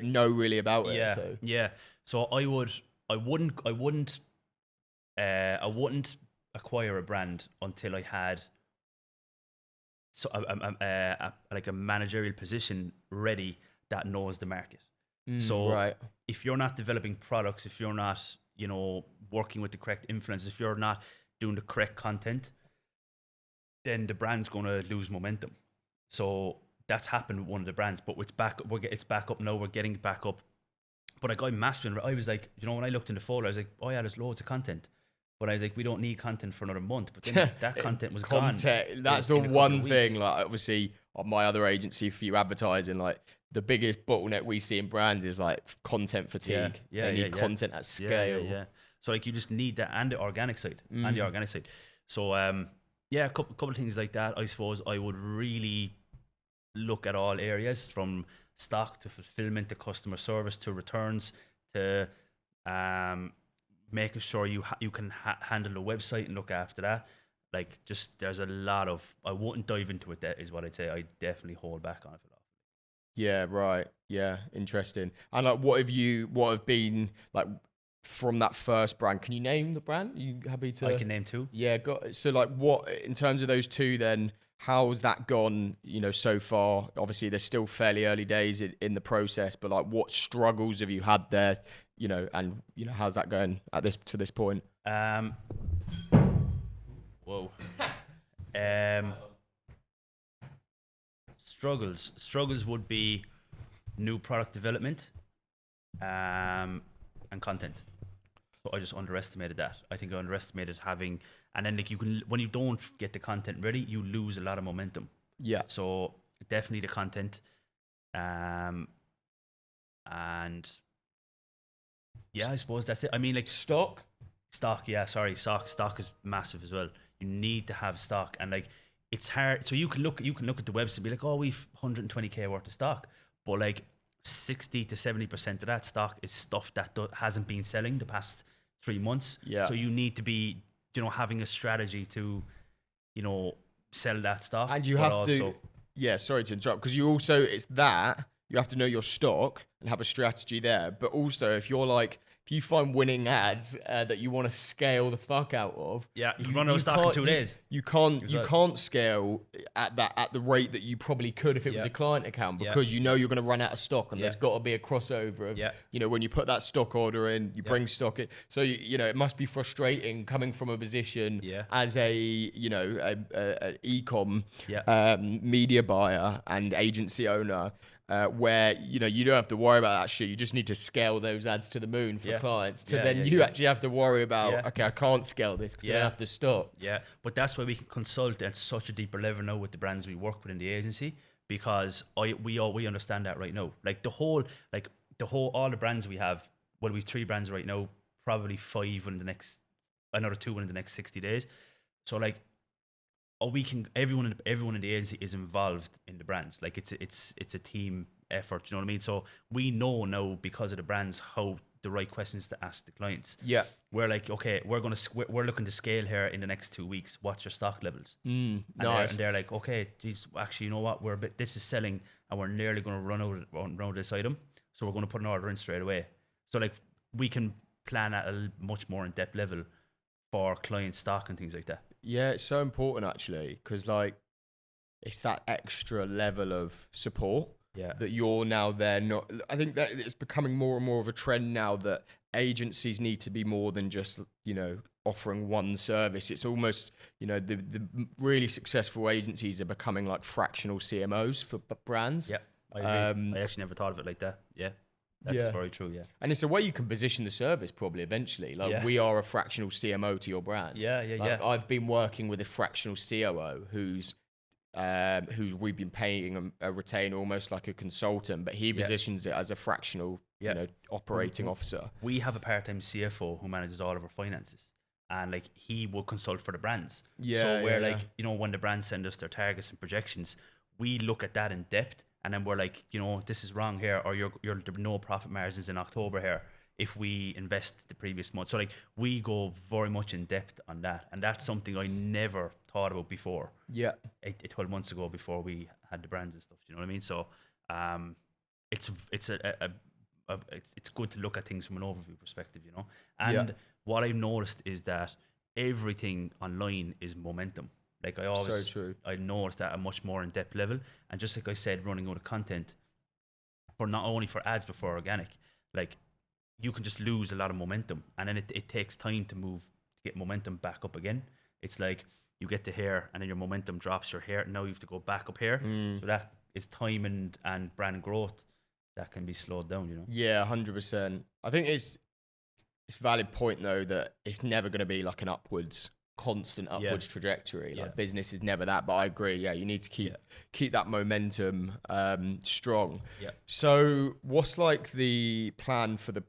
know really about it. So. Yeah. So I wouldn't acquire a brand until I had like a managerial position ready that knows the market. So if you're not developing products, if you're not, working with the correct influencers, if you're not doing the correct content, then the brand's going to lose momentum. So that's happened with one of the brands, but it's back up now. We're getting it back up. But I got mastered. I was like, when I looked in the folder, I was like, oh yeah, there's loads of content. But I was like, we don't need content for another month. But then that content was gone. That's the one thing. Like, obviously, on my other agency for you advertising, like the biggest bottleneck we see in brands is like content fatigue. They need content at scale. Yeah. So like, you just need that and the organic side. So a couple of things like that. I suppose I would really look at all areas, from stock to fulfillment to customer service to returns to making sure you can handle the website and look after that. Like, just there's a lot of, I wouldn't dive into it. That is what I'd say. I definitely hold back on it. Yeah, right. Yeah, interesting. And like, what have been like from that first brand? Can you name the brand? Are you happy to? I can name two. Yeah, so like, what in terms of those two then? How's that gone? So far. Obviously, there's still fairly early days in the process, but like, what struggles have you had there? And how's that going to this point? Whoa. Struggles would be new product development, and content. So I just underestimated that. I think I underestimated having, and then like when you don't get the content ready, you lose a lot of momentum. Yeah. So definitely the content, and yeah, I suppose that's it. I mean, like stock. Yeah, sorry, stock is massive as well. You need to have stock, and like, it's hard. So you can look at the website and be like, oh, we've 120k worth of stock, but like 60 to 70% of that stock is stuff that hasn't been selling the past 3 months. Yeah. So you need to be, having a strategy to, sell that stock. And you have to. Yeah, sorry to interrupt, because you have to know your stock and have a strategy there. But also, if you find winning ads that you want to scale the fuck out of, you can run out of stock in 2 days. You can't scale at the rate that you probably could if it was a client account, because you're going to run out of stock, and there's got to be a crossover of when you put that stock order in, you bring stock in. So it must be frustrating coming from a position as a ecom media buyer and agency owner. Where you don't have to worry about that shit. You just need to scale those ads to the moon for clients. You actually have to worry about okay, I can't scale this because I have to stop. Yeah, but that's why we can consult at such a deeper level now with the brands we work with in the agency, because we understand that right now. Like all the brands we have. Well, we have 3 brands right now. Probably 5 another 2 in the next 60 days. So like, everyone in the agency is involved in the brands. Like, it's a team effort. You know what I mean? So we know now, because of the brands, how the right questions to ask the clients. Yeah, we're like, okay, we're looking to scale here in the next 2 weeks. What's your stock levels? Nice. And they're like, okay, geez, actually, you know what? This is selling, and we're nearly going to run out of this item, so we're going to put an order in straight away. So like, we can plan at a much more in-depth level for client stock and things like that. Yeah, it's so important actually, because like, it's that extra level of support that you're now there. I think that it's becoming more and more of a trend now that agencies need to be more than just offering one service. It's almost the really successful agencies are becoming like fractional CMOs for brands. Yeah, I agree. I actually never thought of it like that. Yeah. That's very true, yeah. And it's a way you can position the service probably eventually. Like, we are a fractional CMO to your brand. Yeah. I've been working with a fractional COO who's we've been paying a retainer almost like a consultant, but he positions it as a fractional operating officer. We have a part-time CFO who manages all of our finances, and like, he will consult for the brands. So we're when the brands send us their targets and projections, we look at that in depth. And then we're like, this is wrong here, or you're no profit margins in October here. if we invest the previous month. So like we go very much in depth on that, and that's something I never thought about before. Yeah. 12 months ago, before we had the brands and stuff. You know what I mean? So it's it's good to look at things from an overview perspective, you know. And what I've noticed is that everything online is momentum. Like I always, So true. I noticed that at a much more in-depth level. And just like I said, running out of content for not only for ads but for organic, like you can just lose a lot of momentum, and then it takes time to get momentum back up again. It's like you get to here, and then your momentum drops. Your here now you have to go back up here. So that is time and brand growth that can be slowed down, you know. Yeah, 100%. I think it's a valid point though that it's never going to be like an constant upwards trajectory. Like business is never that, but I agree. Yeah, you need to keep that momentum strong. Yeah. So what's like the plan for the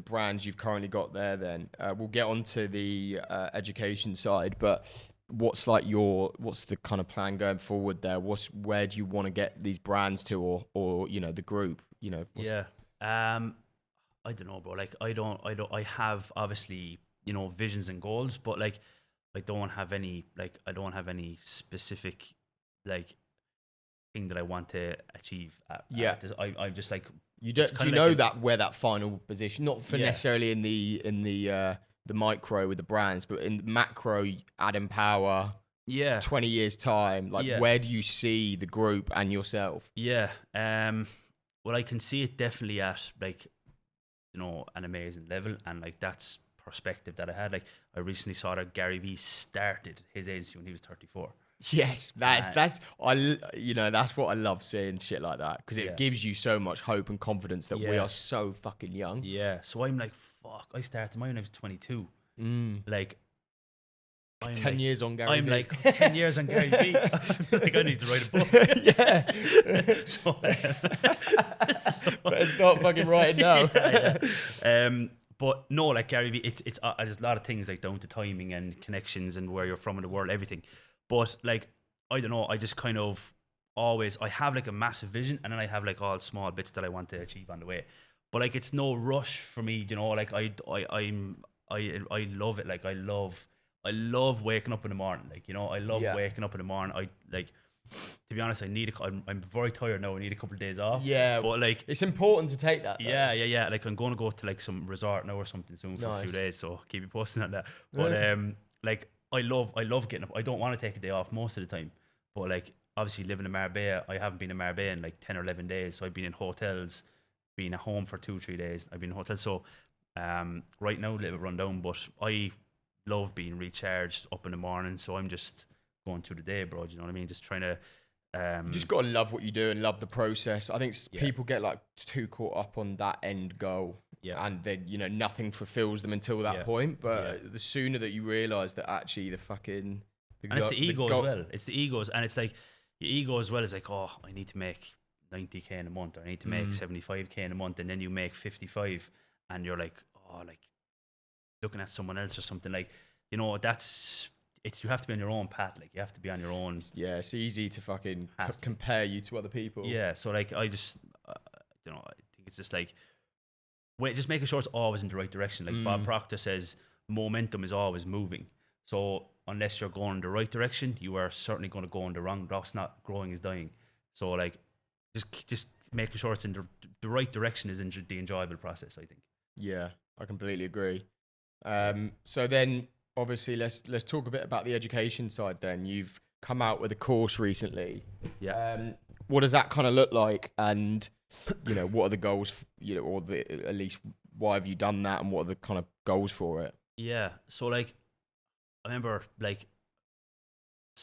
brands you've currently got there then? We'll get onto the education side, but what's the kind of plan going forward there? Where do you want to get these brands to, or the group? I don't know, bro. Like I have obviously visions and goals, but like I don't have any specific like thing that I want to achieve. I'm just like, do you know that where that final position, not for necessarily in the micro with the brands, but in macro, Adam Power, 20 years time, like where do you see the group and yourself? Well, I can see it definitely at like an amazing level, and like that's perspective that I had. Like I recently saw that Gary Vee started his agency when he was 34. Yes, that's what I love seeing shit like that, because it gives you so much hope and confidence that we are so fucking young. Yeah, so I'm like, fuck, I started mine when I was 22. Like, I'm 10 years on Gary I'm Vee. like 10 years on Gary Vee. Like I need to write a book. Better start fucking writing now. But no, like Gary Vee, it's there's a lot of things like down to timing and connections and where you're from in the world, everything. But like, I don't know, I just kind of always, I have like a massive vision, and then I have like all small bits that I want to achieve on the way. But like, it's no rush for me, like I love it. Like I love waking up in the morning. Like, I love waking up in the morning. I like, to be honest, I'm very tired now. I need a couple of days off. Yeah, but like, it's important to take that though. Yeah. Like I'm going to go to like some resort now or something soon for a few days. So keep you posting on that. But like, I love getting up. I don't want to take a day off most of the time. But like, obviously living in Marbella, I haven't been in Marbella in like 10 or 11 days. So I've been in hotels, been at home for 2-3 days. I've been in hotels. So right now a little bit run down, but I love being recharged up in the morning. So I'm just going through the day, bro. Do you know what I mean? Just trying to you just gotta love what you do and love the process. I think people get like too caught up on that end goal, and then nothing fulfills them until that point. But the sooner that you realize that actually and it's the ego as well. It's the egos, and it's like your ego as well is like, oh, I need to make 90k in a month, or I need to make 75k in a month, and then you make 55, and you're like, oh, like looking at someone else or something. Like, that's. You have to be on your own path. Like you have to be on your own. Yeah, it's easy to fucking compare you to other people. Yeah, so like I just, I think it's just like, just making sure it's always in the right direction. Like Bob Proctor says, momentum is always moving. So unless you're going in the right direction, you are certainly going to go in the wrong. That's not growing is dying. So like, just making sure it's in the right direction is the enjoyable process, I think. Yeah, I completely agree. So then, obviously, let's talk a bit about the education side then. You've come out with a course recently. Yeah. What does that kind of look like? And, what are the goals, or at least why have you done that, and what are the kind of goals for it? Yeah. So like, I remember like,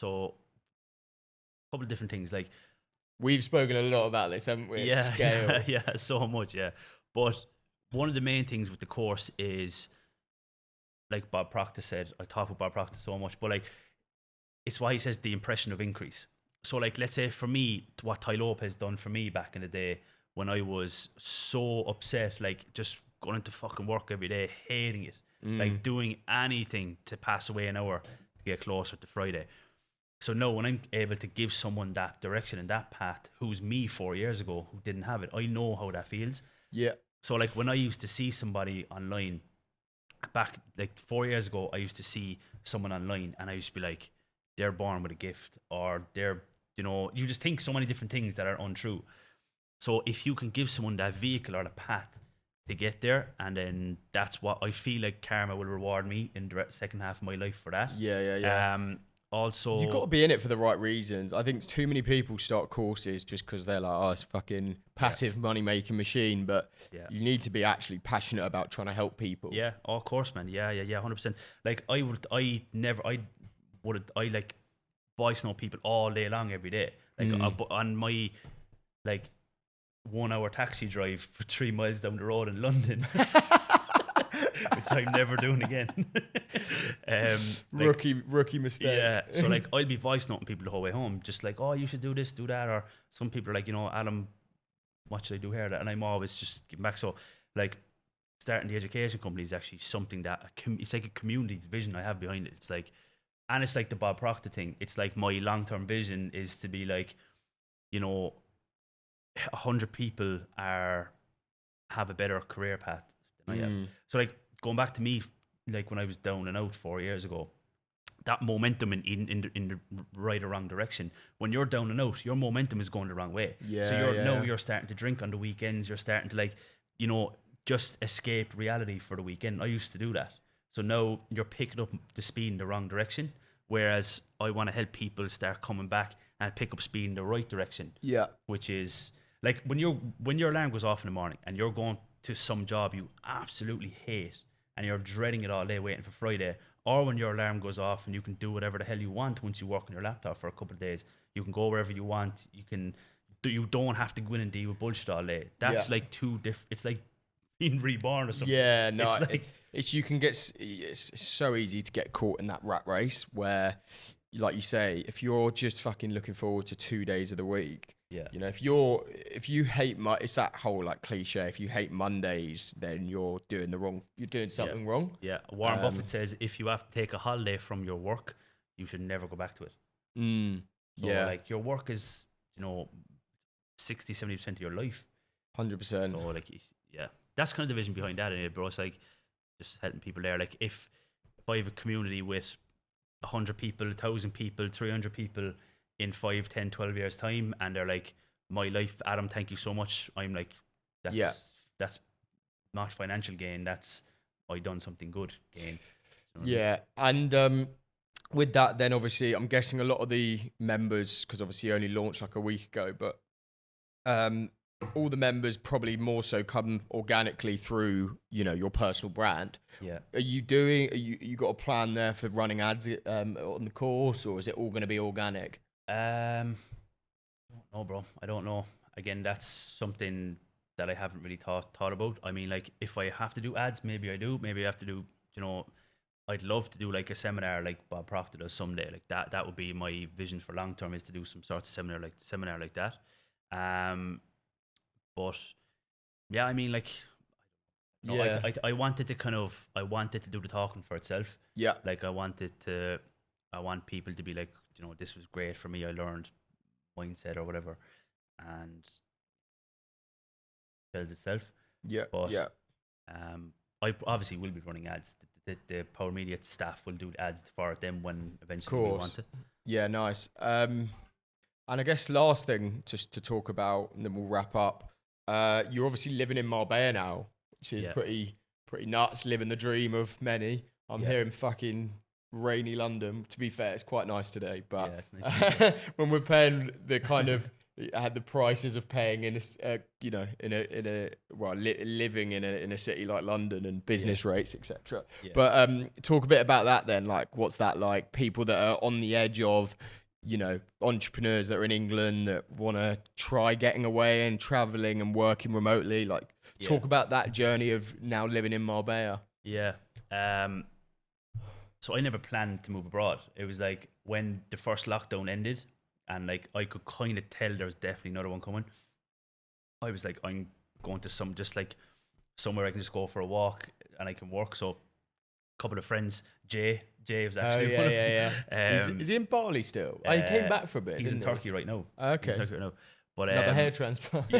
a couple of different things. Like, we've spoken a lot about this, haven't we? Yeah. Scale. Yeah, so much. Yeah. But one of the main things with the course is, like Bob Proctor said, I talk about Bob Proctor so much, but like, it's why he says the impression of increase. So like, let's say for me, what Ty Lopez done for me back in the day when I was so upset, like just going into fucking work every day, hating it, like doing anything to pass away an hour to get closer to Friday. So now when I'm able to give someone that direction and that path, who's me 4 years ago, who didn't have it, I know how that feels. Yeah. So like when I used to see somebody online back like 4 years ago, I used to see someone online and I used to be like, they're born with a gift, or they're, you just think so many different things that are untrue. So if you can give someone that vehicle or the path to get there, and then that's what I feel like karma will reward me in the second half of my life for that. Yeah. Also, You've got to be in it for the right reasons. I think too many people start courses just because they're like, oh, it's fucking passive money making machine. But you need to be actually passionate about trying to help people. Yeah, oh, of course, man. Yeah, 100%. Like I like voice note people all day long every day. Like on my like 1 hour taxi drive for 3 miles down the road in London. Which I'm never doing again. Rookie mistake. Yeah. So like I'll be voice noting people the whole way home, just like, oh, you should do this, do that. Or some people are like, Adam, what should I do here? And I'm always just giving back. So like starting the education company is actually something that it's like a community vision I have behind it. It's like, and it's like the Bob Proctor thing. It's like my long-term vision is to be like, 100 people have a better career path than I have. So like going back to me, like when I was down and out 4 years ago, that momentum in the right or wrong direction. When you're down and out, your momentum is going the wrong way. So you're starting to drink on the weekends. You're starting to like, just escape reality for the weekend. I used to do that. So now you're picking up the speed in the wrong direction. Whereas I want to help people start coming back and pick up speed in the right direction. Yeah. Which is like when your alarm goes off in the morning and you're going to some job you absolutely hate and you're dreading it all day waiting for Friday, or when your alarm goes off and you can do whatever the hell you want once you work on your laptop for a couple of days. You can go wherever you want. You don't have to go in and deal with bullshit all day. That's like two different. It's like being reborn or something. Yeah, no, it's so easy to get caught in that rat race where, like you say, if you're just fucking looking forward to 2 days of the week, if you hate it's that whole like cliche, if you hate Mondays, then you're doing something wrong. Yeah, Warren Buffett says if you have to take a holiday from your work, you should never go back to it. So like your work is 60-70% of your life. 100%. So like that's kind of the vision behind that anyway, bro. It's like just helping people there. Like if I have a community with 100 people, 1,000 people, 300 people in 5, 10, 12 years time, and they're like, my life, Adam, thank you so much. I'm like, that's not financial gain. That's I done something good gain. And with that, then obviously, I'm guessing a lot of the members, because obviously you only launched like a week ago, but all the members probably more so come organically through, your personal brand. Yeah. You got a plan there for running ads on the course, or is it all going to be organic? No, bro. I don't know. Again, that's something that I haven't really thought about. I mean, like if I have to do ads, maybe I do. Maybe I have to do, I'd love to do like a seminar like Bob Proctor does someday. Like that would be my vision for long term, is to do some sort of seminar like that. But yeah, I mean, like, I wanted to do the talking for itself. Yeah. Like I want people to be like, this was great for me. I learned mindset or whatever, and sells itself. Yeah. But I obviously will be running ads. The Power Media staff will do ads for them when eventually we want it. Yeah, nice. And I guess last thing just to talk about, and then we'll wrap up. You're obviously living in Marbella now, which is pretty nuts, living the dream of many. I'm here in fucking rainy London. To be fair, it's quite nice today, but it's nice. when we're paying the kind of the prices of paying in living in a city like London and business rates, etc. But talk a bit about that then. Like, what's that like? People that are on the edge of, entrepreneurs that are in England that want to try getting away and traveling and working remotely. Like, talk about that journey of now living in Marbella. Yeah. So I never planned to move abroad. It was like when the first lockdown ended and like I could kind of tell there was definitely another one coming. I was like, I'm going to somewhere I can just go for a walk and I can work. So a couple of friends, Jay was actually one of them. Is he in Bali still? He came back for a bit. He's in Turkey right now. Okay. He's in Turkey right now. But another hair transplant.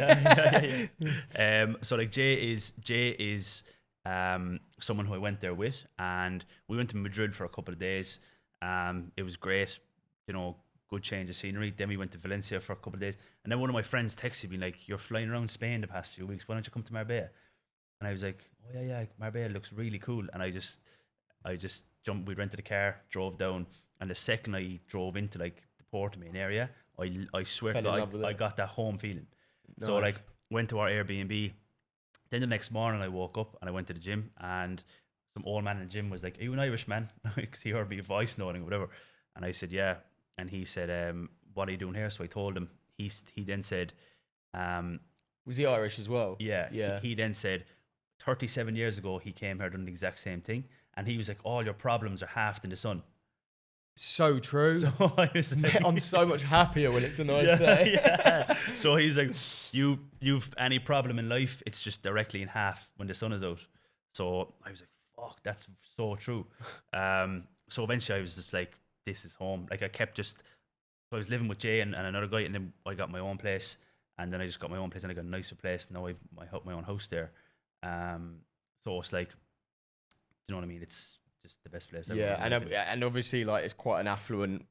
So like Jay is someone who I went there with, and we went to Madrid for a couple of days. It was great, good change of scenery. Then we went to Valencia for a couple of days, and then one of my friends texted me like, "You're flying around Spain the past few weeks. Why don't you come to Marbella?" And I was like, "Oh yeah, Marbella looks really cool." And I just jumped. We rented a car, drove down, and the second I drove into like the Portimao area, I swear to God, I got that home feeling. Nice. So like went to our Airbnb. Then the next morning I woke up and I went to the gym, and some old man in the gym was like, "Are you an Irish man?" Because he heard me voice noting or whatever. And I said, "Yeah." And he said, "What are you doing here?" So I told him. He then said, was he Irish as well? Yeah. He then said, 37 years ago, he came here doing the exact same thing. And he was like, "All your problems are halved in the sun." So true. So I was like, I'm so much happier when it's a nice day. Yeah. So he's like, you've any problem in life, it's just directly in half when the sun is out. So I was like, fuck, that's so true. So eventually I was just like, this is home. Like I was living with Jay and another guy, and then I got my own place, and then I just got my own place, and I got a nicer place. Now I've my own house there. So it's like, you know what I mean? It's just the best place ever. Yeah, and obviously like it's quite an affluent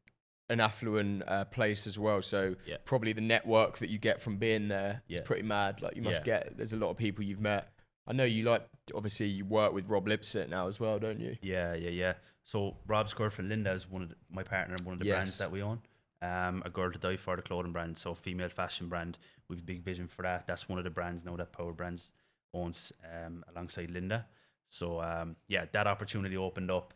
place as well. So probably the network that you get from being there is pretty mad. Like you must get. There's a lot of people you've met. I know you obviously you work with Rob Lipsett now as well, don't you? Yeah. So Rob's girlfriend Linda is my partner in one of the brands that we own. A Girl to Die For, the clothing brand, so female fashion brand. We've a big vision for that. That's one of the brands now that Power Brands owns alongside Linda. So that opportunity opened up.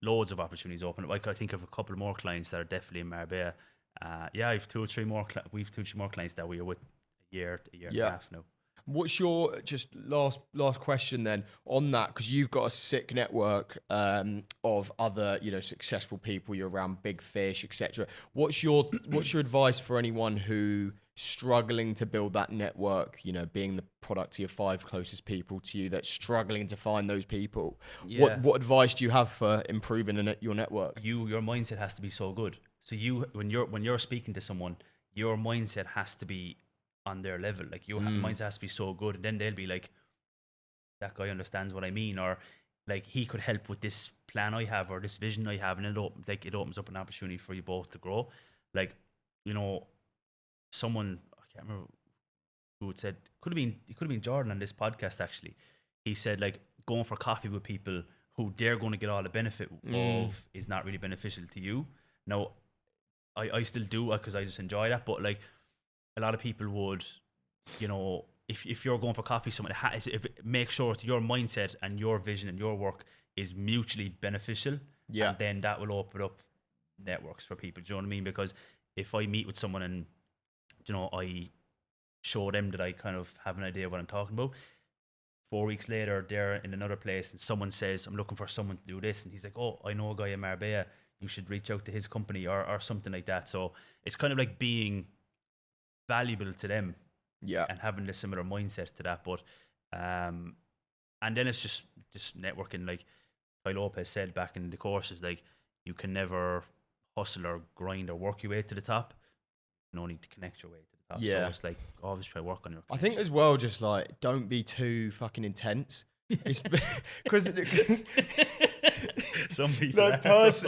Loads of opportunities opened up. Like I think of a couple more clients that are definitely in Marbella. I've two or three more. We've 2 or 3 more clients that we are with a year and a half now. What's your just last question then on that? Because you've got a sick network of other successful people. You're around big fish, etc. What's your advice for anyone who struggling to build that network? Being the product to your 5 closest people to you, that's struggling to find those people. Yeah. What advice do you have for improving your network? Your mindset has to be so good. So when you're speaking to someone, your mindset has to be on their level. Like your mindset has to be so good, and then they'll be like, that guy understands what I mean, or like he could help with this plan I have or this vision I have, and it opens up an opportunity for you both to grow. Like someone, I can't remember who had said, it could have been Jordan on this podcast actually. He said like going for coffee with people who they're going to get all the benefit of is not really beneficial to you. Now I still do because I just enjoy that, but like a lot of people would, if you're going for coffee, make sure that your mindset and your vision and your work is mutually beneficial. Yeah. And then that will open up networks for people. Do you know what I mean? Because if I meet with someone and, I show them that I kind of have an idea of what I'm talking about, 4 weeks later, they're in another place and someone says, "I'm looking for someone to do this." And he's like, "Oh, I know a guy in Marbella. You should reach out to his company," or something like that. So it's kind of like being valuable to them, and having a similar mindset to that. But and then it's just networking. Like Ty Lopez said back in the courses, like you can never hustle or grind or work your way to the top. You only need to connect your way to the top. So it's like always try work on your connection. I think as well, just like don't be too fucking intense. Because some people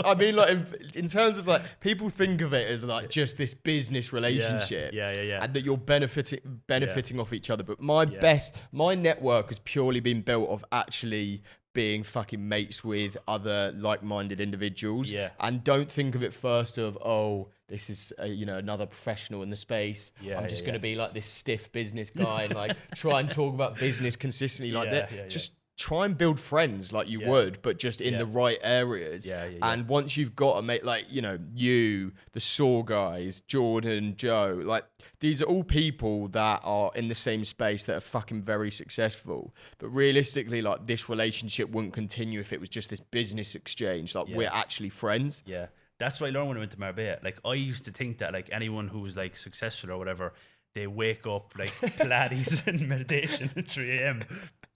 I mean, like in terms of like people think of it as like just this business relationship, and that you're benefiting off each other. But my network has purely been built of actually being fucking mates with other like-minded individuals, and don't think of it first of, oh, this is another professional in the space. I'm just going to be like this stiff business guy and like try and talk about business consistently like that. Just try and build friends like you would, but just in the right areas. And once you've got a mate, like, you, the Saw guys, Jordan, Joe, like these are all people that are in the same space that are fucking very successful. But realistically, like this relationship wouldn't continue if it was just this business exchange. Like we're actually friends. Yeah. That's what I learned when I went to Marbella. Like I used to think that like anyone who was like successful or whatever, they wake up like Pilates and meditation at 3 a.m.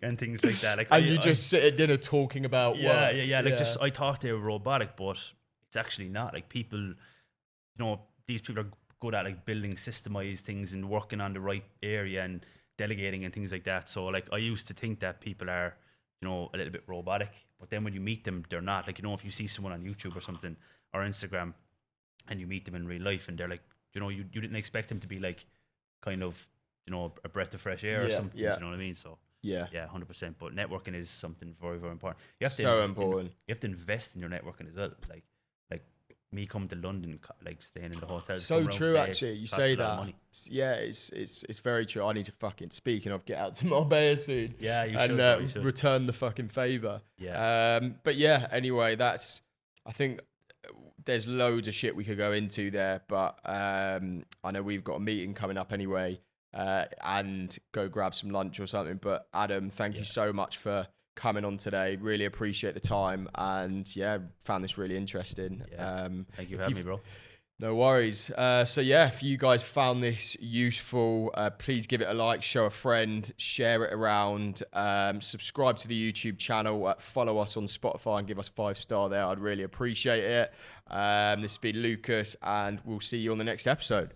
and things like that. Like, and you just sit at dinner talking about work. Like just I thought they were robotic, but it's actually not. Like people, these people are good at like building systemized things and working on the right area and delegating and things like that. So like I used to think that people are, you know, a little bit robotic, but then when you meet them, they're not. Like, you know, if you see someone on YouTube or something or Instagram and you meet them in real life and they're like, you know, you didn't expect them to be like kind of, you know, a breath of fresh air or something. You know what I mean? So yeah, 100%. But networking is something very, very important. You have to important. You have to invest in your networking as well. Like me coming to London, like staying in the hotel. So true, actually. You say that. Yeah, it's very true. I need to fucking, speaking of, get out to Marbella soon. Yeah, you should. Return the fucking favor. Yeah. But yeah, anyway, I think there's loads of shit we could go into there, but I know we've got a meeting coming up anyway, and go grab some lunch or something. But Adam, thank you so much for coming on today. Really appreciate the time, and found this really interesting. Thank you for having me, bro. No worries. So yeah, if you guys found this useful, please give it a like, show a friend, share it around, subscribe to the YouTube channel, follow us on Spotify and give us 5-star there. I'd really appreciate it. This has been Lucas, and we'll see you on the next episode.